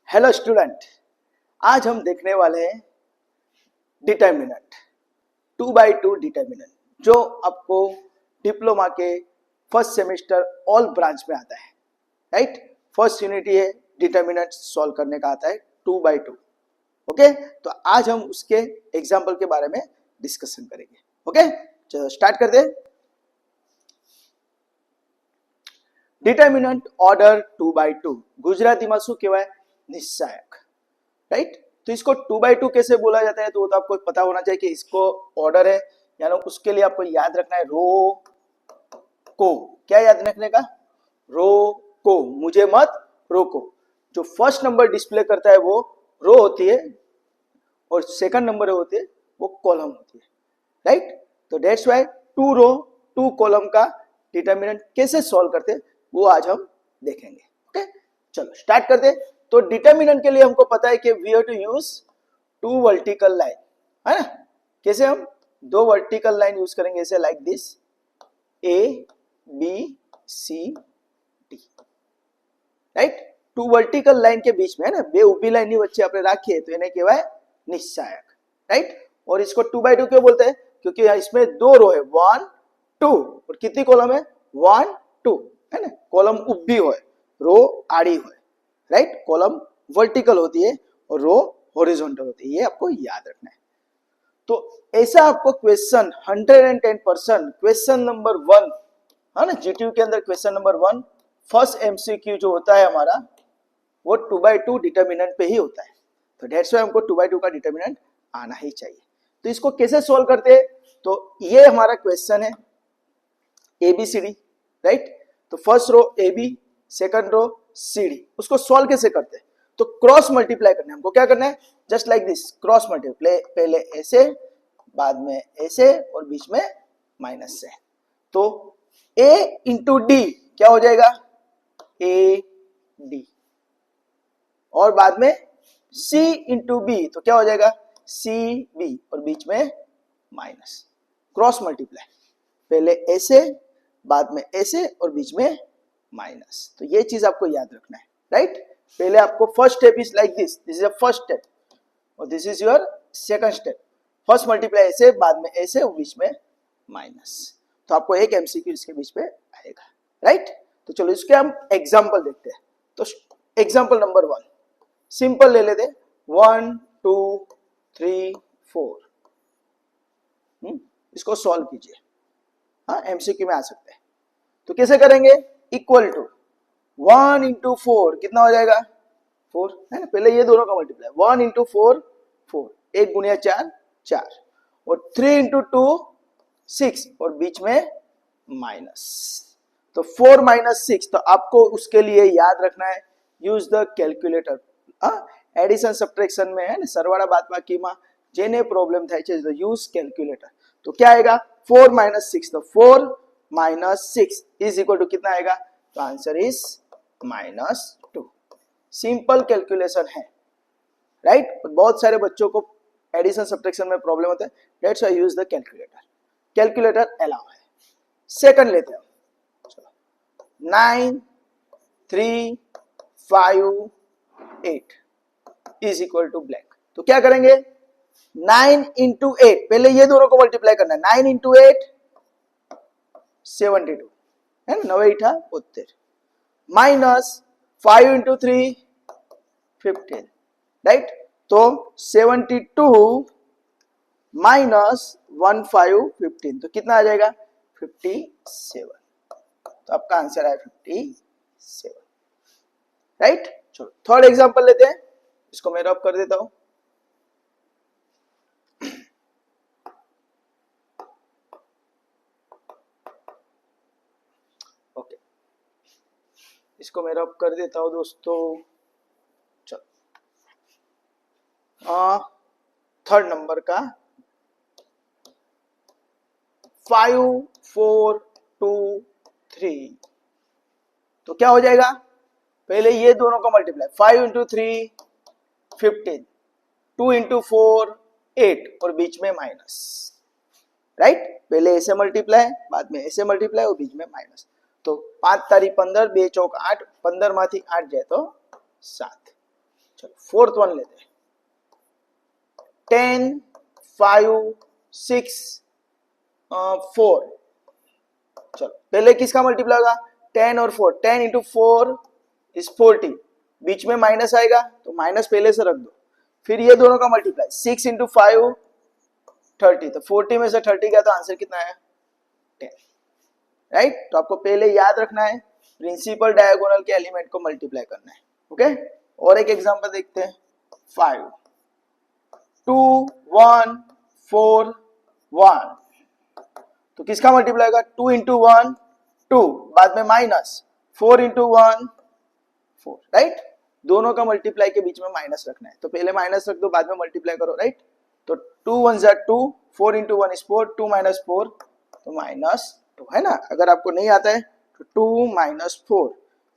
Hello student, आज हम देखने वाले हैं डिटर्मिनेंट 2x2 डिटर्मिनेंट जो आपको डिप्लोमा के फर्स्ट सेमेस्टर ऑल ब्रांच में आता है। राइट, फर्स्ट यूनिट ये डिटर्मिनेंट सॉल्व करने का आता है 2x2। ओके, तो आज हम उसके एग्जाम्पल के बारे में डिस्कशन करेंगे। ओके, चलो स्टार्ट कर दे। डिटर्मिनेंट ऑर्डर 2x2 गुजरातीમાં શું કહેવાય? निश्चायक। राइट, तो इसको 2x2 कैसे बोला जाता है तो वो तो आपको पता होना चाहिए कि इसको ऑर्डर है, यानी उसके लिए आपको याद रखना है रो को। क्या याद रखने का? रो को, मुझे मत रोको। जो फर्स्ट नंबर डिस्प्ले करता है वो रो होती है और सेकंड नंबर होती है वो कॉलम होती है। राइट, तो डेट्स वाई 2 रो 2 कॉलम का डिटर्मिनेंट कैसे सॉल्व करते हैं वो आज हम देखेंगे। ओके, चलो स्टार्ट करते। तो डिटर्मिनेंट के लिए हमको पता है कि we have to use 2 vertical line, है ना। कैसे? हम 2 वर्टिकल लाइन यूज करेंगे, ऐसे like this a b c d. Right, 2 vertical line के बीच में, है ना, बे उभी लाइन वच्चे आपने राखीए तो इन्हें कहेवाय निश्चायक। राइट, और इसको 2x2 क्यों बोलते हैं? क्योंकि इसमें 2 रो है 1 2 और कितनी कॉलम है 1 2, है ना। कॉलम उभी हो, रो आड़ी हो। राइट, कॉलम वर्टिकल होती है और रो हॉरिजॉन्टल होती है, ये आपको याद रखना है। तो ऐसा आपको क्वेश्चन 110% क्वेश्चन नंबर 1, है ना, जीटीयू के अंदर क्वेश्चन नंबर 1 फर्स्ट एमसीक्यू जो होता है हमारा वो 2x2 डिटर्मिनेंट पे ही होता है। तो दैट्स व्हाई हमको 2x2 का डिटर्मिनेंट आना ही चाहिए। तो इसको कैसे सोल्व करते हैं? तो ये हमारा क्वेश्चन है एबीसीडी। राइट, तो first row a b, second row c d, उसको सॉल्व कैसे करते हैं? तो क्रॉस मल्टीप्लाई करना है हमको। क्या करना है? Just like this, cross multiply, पहले ऐसे बाद में ऐसे और बीच में माइनस से। तो a इंटू डी क्या हो जाएगा? ए डी, और बाद में c इंटू बी तो क्या हो जाएगा? सी बी, और बीच में माइनस। क्रॉस मल्टीप्लाई, पहले ऐसे बाद में ऐसे और बीच में माइनस। तो ये चीज आपको याद रखना है। राइट, पहले आपको first step is like this is a first step और this is your second step. First multiply ऐसे बाद में ऐसे और बीच में माइनस। तो आपको एक एमसीक्यू इसके बीच में आएगा। राइट, तो चलो इसके हम एग्जांपल देखते हैं। तो एग्जांपल नंबर 1 सिंपल ले लेते, 1 2 3 4। इसको सॉल्व कीजिए। हाँ, एमसीक्यू में आ सकते हैं। तो कैसे करेंगे? इक्वल टू 1 इंटू 4 कितना हो जाएगा? 4, है ना। पहले ये दोनों का मल्टीप्लाई 1 इंटू 4 4, 1 गुणिया 4 4, और 3 इंटू 2 6 और बीच में माइनस। तो 4 माइनस 6, तो आपको उसके लिए याद रखना है use the calculator. Addition subtraction में, है ना, सरवाळा बादबाकी में जेने प्रॉब्लम થાય છે तो यूज कैलकुलेटर। तो क्या आएगा? 4 माइनस 6, तो 4 माइनस 6 इज इक्वल टू कितना आएगा? तो आंसर इज -2। सिंपल कैलकुलेशन है। राइट, बहुत सारे बच्चों को एडिशन सब्ट्रैक्शन में प्रॉब्लम होता है, that's why use the calculator. Calculator allow है। सेकंड लेते हैं, चलो 9 3 5 8 इज इक्वल टू ब्लैंक। तो क्या करेंगे? 9 इंटू 8, पहले ये दोनों को मल्टीप्लाई करना है। 9 इंटू 8 72, है ना, 9 8 72, माइनस 5 इंटू 3 15। राइट, तो 72 माइनस 15 तो कितना आ जाएगा? 57। तो आपका आंसर है 57। राइट, चलो थर्ड एग्जांपल लेते हैं। इसको मैं रब कर देता हूं। ओके, इसको मैं रब कर देता हूं दोस्तों। चलो थर्ड नंबर का 5 4 2 3, तो क्या हो जाएगा? पहले ये दोनों का मल्टीप्लाई 5 इंटू 3 15, 2 इंटू 4 8 और बीच में माइनस। राइट, पहले ऐसे मल्टीप्लाई बाद में ऐसे मल्टीप्लाई और बीच में माइनस। तो 5 तारीख 15, 2 चौक 8, 15 माथी 8 जाए तो 7। चलो फोर्थ वन लेते हैं, 10, 5, 6, 4। चलो पहले किसका मल्टीप्लाई होगा, 10 और 4, 10 इंटू 4 इज 40, बीच में माइनस आएगा तो माइनस पहले से रख दो, फिर ये दोनों का मल्टीप्लाई 6 इंटू 5 30, तो 40 में से 30 गया तो आंसर कितना है 10, राइट। तो आपको पहले याद रखना है प्रिंसिपल डायगोनल के एलिमेंट को मल्टीप्लाई करना है, ओके। और एक एग्जांपल देखते हैं, 5, 2, 1, 4, 1, तो किसका मल्टीप्लाई होगा, 2 इंटू 1 2, बाद में माइनस 4 इंटू 1 4, राइट। दोनों का मल्टीप्लाई के बीच में माइनस रखना है, तो पहले माइनस रख दो बाद में मल्टीप्लाई करो, राइट। तो 2 1 जा 2, 4 इंटू 1 इज 4, 2 माइनस 4 तो माइनस 2, है ना। अगर आपको नहीं आता है तो 2 minus 4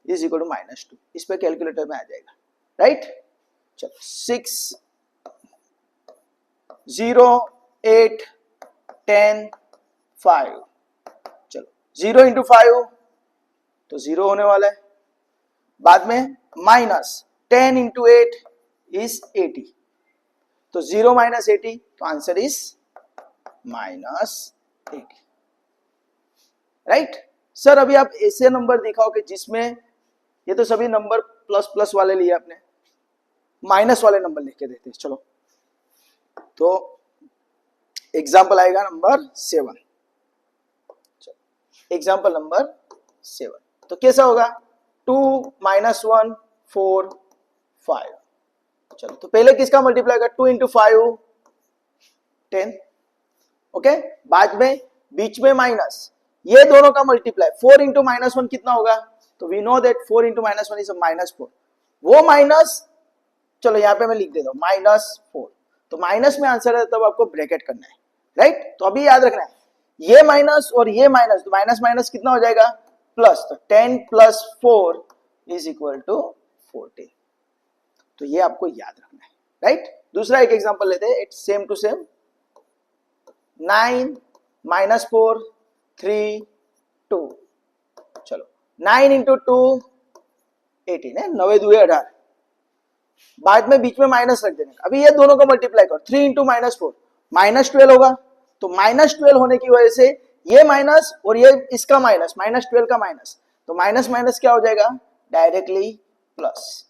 is equal to minus 2, इस पे कैलकुलेटर में आ जाएगा, राइट। चलो 6, 0, 8, 10, 5, चलो 0 इंटू 5 तो 0 होने वाला है, बाद में माइनस 10 इंटू 8 इज 80, तो 0 माइनस 80 तो answer is minus 80, right. Sir अभी आप ऐसे नंबर दिखाओ कि जिसमें, ये तो सभी नंबर प्लस प्लस वाले लिए आपने, माइनस वाले नंबर लिख के देते हैं। चलो तो एग्जाम्पल आएगा नंबर 7, एग्जाम्पल नंबर 7, तो कैसा होगा, 2 माइनस 1 4 5, चलो तो पहले किसका मल्टीप्लाई होगा, 2 इंटू 5 10, ओके, बाद में बीच में माइनस, ये दोनों का मल्टीप्लाई 4 इंटू माइनस 1 कितना होगा, तो we know that 4 into minus 1 is minus 4, वो माइनस, चलो यहाँ पे मैं लिख देता हूँ माइनस 4, तो माइनस में आंसर है तब आपको ब्रैकेट करना है, राइट। तो अभी याद रखना है ये माइनस और ये माइनस, तो माइनस माइनस कितना हो जाएगा प्लस, तो 10 प्लस 4 इज इक्वल टू 14, तो ये आपको याद रखना है, राइट। दूसरा एक एग्जांपल लेते हैं, it's same to same, 9 minus 4 3 2, चलो 9 इंटू 2 18 है, 9 2 18, बाद में बीच में माइनस रख देना। अभी ये दोनों को मल्टीप्लाई करो, 3 इंटू माइनस 4 माइनस 12 होगा, तो माइनस 12 होने की वजह से ये माइनस और ये इसका माइनस, माइनस 12 का माइनस, तो माइनस माइनस क्या हो जाएगा डायरेक्टली प्लस,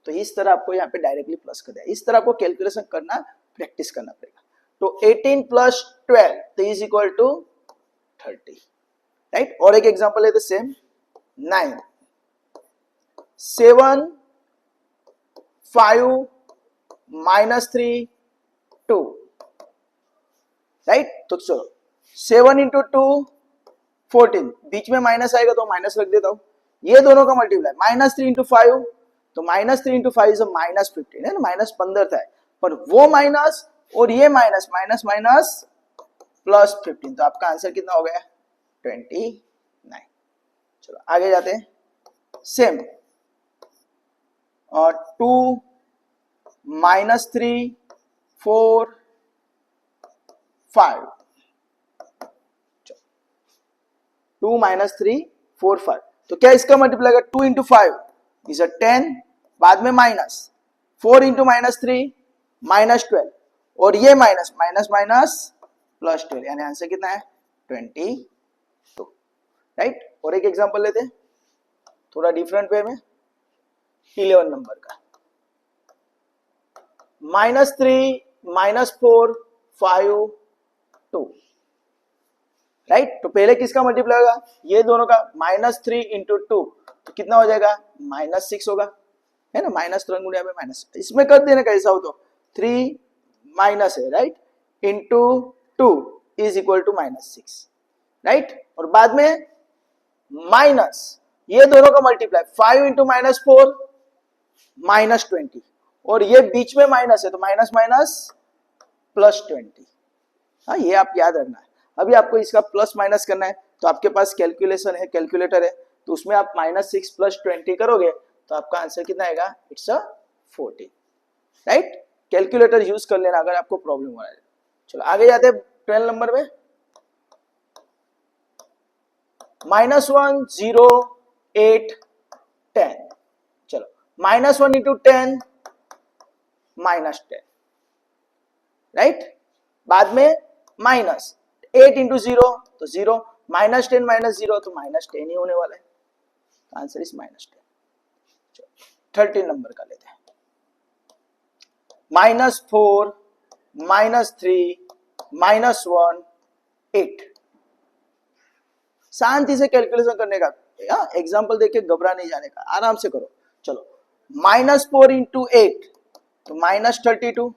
तो इस तरह आपको यहाँ पे डायरेक्टली प्लस कर दिया, इस तरह आपको कैलकुलेशन करना प्रैक्टिस करना पड़ेगा। तो 18 प्लस 12 तो इज इक्वल टू 30, राइट। और एक एग्जांपल है द सेम, 9 7 5 माइनस 3 2, राइट। तो चलो 7 इंटू 2 14, बीच में माइनस आएगा तो माइनस रख देता हूं, ये दोनों का मल्टीप्लाई माइनस 3 इंटू 5, तो माइनस 3 इंटू 5 इज माइनस 15 है ना, माइनस 15 था, पर वो माइनस और ये माइनस, माइनस माइनस प्लस 15, तो आपका आंसर कितना हो गया 29। चलो आगे जाते हैं, सेम, और 2 माइनस 3 4 5, 2 माइनस 3 4 5, तो क्या इसका मल्टीप्लाई होगा, 2 इंटू 5 इज 10, बाद में माइनस 4 इंटू माइनस 3 माइनस 12, और ये माइनस माइनस माइनस प्लस 12, यानी आंसर कितना है 22, राइट। और एक एग्जांपल लेते हैं थोड़ा डिफरेंट वे में, 11 नंबर का, माइनस 3 माइनस 4 5 2, राइट। तो पहले किसका मल्टीप्लाई होगा, ये दोनों का, माइनस 3 इंटू 2 तो कितना हो जाएगा माइनस 6 होगा, है ना, माइनस तुरंत गुणा में माइनस, इसमें कर देना कैसा हो, तो 3 माइनस है, right, into 2 is equal to minus 6, right. और बाद में माइनस ये दोनों का मल्टीप्लाई 5 इंटू माइनस 4 माइनस 20, और ये बीच में माइनस है तो माइनस माइनस प्लस 20, हाँ ये आप याद रखना है। अभी आपको इसका प्लस माइनस करना है, तो आपके पास कैलकुलेशन है, कैलकुलेटर है, तो उसमें आप माइनस 6 प्लस 20 करोगे तो आपका आंसर कितना आएगा, इट्स 40, राइट। कैलकुलेटर यूज कर लेना अगर आपको प्रॉब्लम हो रहा है। चलो आगे जाते हैं 12 नंबर में, -1 0 8 10, चलो -1 इंटू 10 -10, राइट। बाद में माइनस 8 इंटू 0 तो 0, -10 -0 तो -10 ही होने वाला है। Answer is -10। 13 नंबर का लेते हैं। -4 -3 -1 8। शांति से कैलकुलेशन करने का, एग्जाम्पल देख के घबरा नहीं जाने का, आराम से करो। चलो -4 इंटू 8 तो -32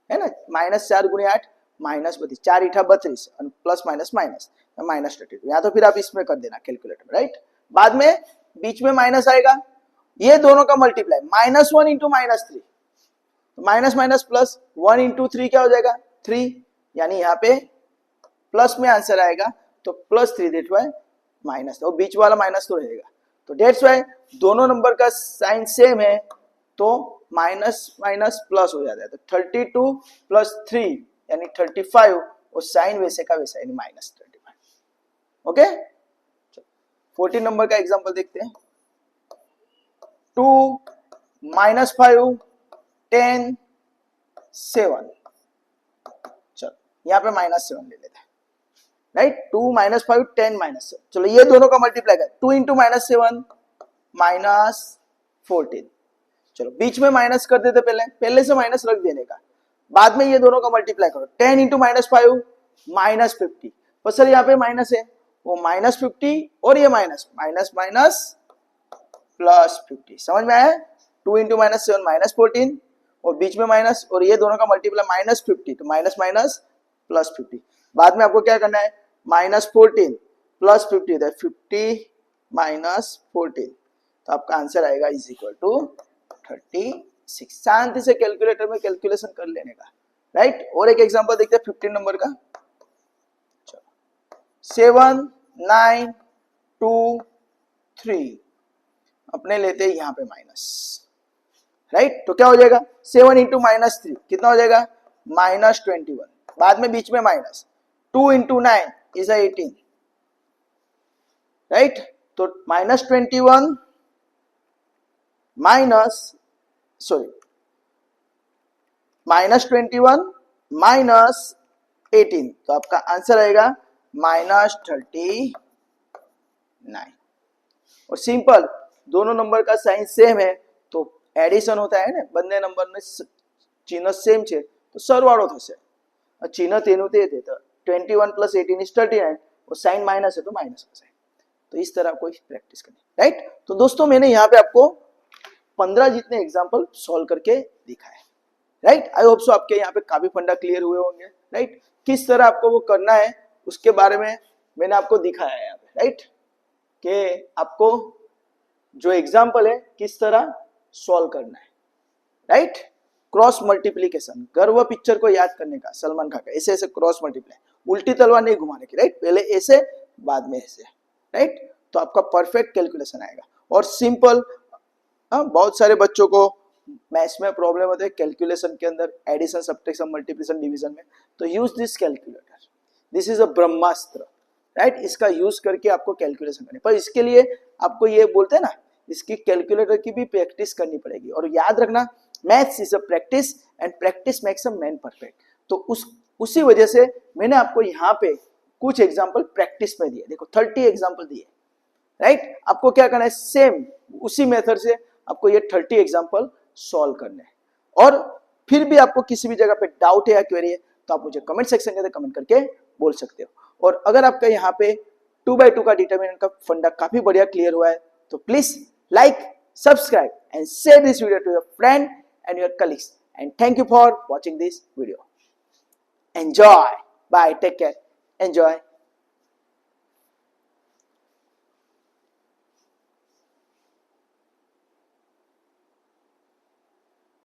है ना, -4 गुणे 8 -32, 4 × 32 प्लस माइनस माइनस -32। या तो फिर आप इसमें कर देना कैलकुलेटर में, राइट। बाद में बीच में माइनस आएगा, ये दोनों का मल्टीप्लाई -1 इंटू -3 तो माइनस माइनस प्लस, 1 इंटू 3 क्या हो जाएगा 3, यानी यहाँ पे प्लस में आंसर आएगा तो +3 दैट वाई माइनस, और बीच वाला माइनस तो रहेगा। तो डेट्स वाई दोनों नंबर का साइन सेम है तो माइनस माइनस प्लस हो जाता है। तो 32 + 3 यानी 35, और साइन वैसे का वैसा यानी -35। ओके, 14 नंबर का एग्जांपल देखते हैं। 2 -5 10 7। चलो यहाँ पे -7 ले लेते हैं, राइट। 2 -5 10 -7। चलो ये दोनों का मल्टीप्लाई कर, 2 इंटू -7 -14। चलो बीच में माइनस कर देते, पहले से माइनस रख देने का। बाद में ये दोनों का मल्टीप्लाई करो, 10 इंटू -5 -50। पर सर यहाँ पे माइनस है, वो -50 और ये माइनस +50। समझ में आया? 2 इंटू -7 -14 और बीच में माइनस, और ये दोनों का मल्टीप्लाई -50 तो माइनस माइनस +50। बाद में आपको क्या करना है, -14 + 50 है 50 -14, तो आपका आंसर आएगा इज इक्वल टू 36। शांति से कैलकुलेटर में कैलकुलेशन कर लेने का, राइट। और एक एग्जांपल देखते हैं 15 नंबर का। 7 9 2 3 अपने लेते हैं यहाँ पे माइनस, राइट। तो क्या हो जाएगा 7 इंटू -3 कितना हो जाएगा -21। बाद में बीच में माइनस, 2 इंटू 9 इज 18, राइट। तो -21 -21 -18 तो आपका आंसर आएगा -39। और सिंपल, दोनों नंबर का साइन सेम है तो एडिशन होता है ने, બંને नंबर ने चिन्ह सेम छे तो सरवाળો થશે। चिन्ह तेनु ते तो 21 + 18 = 39 और साइन माइनस है तो माइनस हो जाए। तो इस तरह कोई प्रैक्टिस करनी, राइट। तो दोस्तों मैंने यहाँ पे आपको 15 जितने एग्जाम्पल सॉल्व करके दिखाए, राइट। आई होप सो आपके यहाँ पे काफी फंडा क्लियर हुए होंगे, राइट। किस तरह आपको वो करना है उसके बारे में मैंने आपको दिखाया है यहाँ पे, राइट, कि आपको जो एग्जाम्पल है किस तरह सॉल्व करना है, राइट। क्रॉस मल्टीप्लीकेशन, गर्व पिक्चर को याद करने का, सलमान खान का, ऐसे ऐसे क्रॉस मल्टीप्लाई, उल्टी तलवार नहीं घुमाने की, राइट। पहले ऐसे बाद में ऐसे, राइट। तो आपका परफेक्ट कैलकुलेशन आएगा। और सिंपल, बहुत सारे बच्चों को मैथ्स में प्रॉब्लम होते हैं कैलकुलेशन के अंदर, एडिशन सब्ट्रैक्शन मल्टीप्लिकेशन डिवीजन में, तो use this calculator, this is a Brahmastra, right. इसका यूज करके आपको कैलकुलेशन करनी, पर इसके लिए आपको ये बोलते हैं ना, इसकी कैलकुलेटर की भी प्रैक्टिस करनी पड़ेगी। और याद रखना, maths is a practice and practice makes a man perfect. तो उसी वजह से मैंने आपको यहाँ पे कुछ एग्जाम्पल प्रैक्टिस में दिए, देखो 30 एग्जाम्पल दिए, राइट। आपको क्या करना है, सेम उसी मेथड से आपको ये 30 एग्जाम्पल सॉल्व करने हैं। और फिर भी आपको किसी भी जगह पे डाउट है या क्वेरी है तो आप मुझे कमेंट सेक्शन के अंदर कमेंट करके बोल सकते हो। और अगर आपका यहाँ पे 2x2 का डिटरमिनेंट का फंडा काफी बढ़िया क्लियर हुआ है तो please like, subscribe and share this video to your friend and your colleagues, and thank you for watching this video. Enjoy. Bye. Take care. Enjoy.